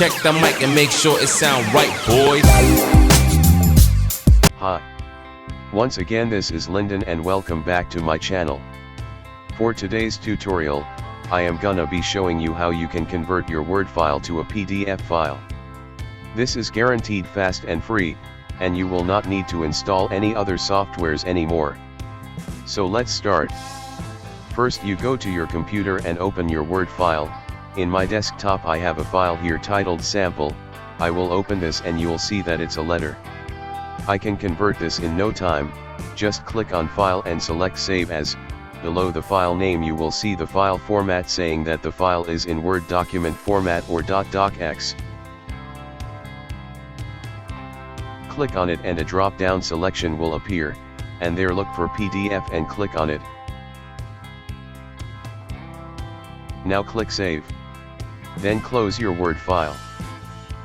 Check the mic and make sure it sound right, boys. Hi. Once again, this is Lyndon and welcome back to my channel. For today's tutorial, I am gonna be showing you how you can convert your Word file to a PDF file. This is guaranteed fast and free, and you will not need to install any other softwares anymore. So let's start. First, you go to your computer and open your Word file. In my desktop I have a file here titled sample. I will open this and you'll see that it's a letter. I can convert this in no time. Just click on file and select save as. Below the file name you will see the file format saying that the file is in Word document format or .docx. Click on it and a drop-down selection will appear, and there look for PDF and click on it. Now click save. Then close your Word file.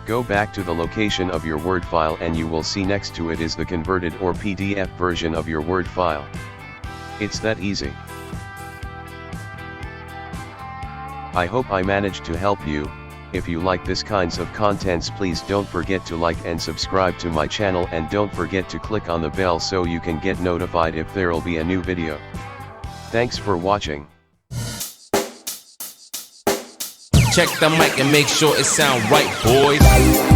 Go back to the location of your Word file and you will see next to it is the converted or PDF version of your Word file. It's that easy. I hope I managed to help you. If you like this kinds of contents, please don't forget to like and subscribe to my channel, and don't forget to click on the bell so you can get notified if there'll be a new video. Thanks for watching. Check the mic and make sure it sound right, boys.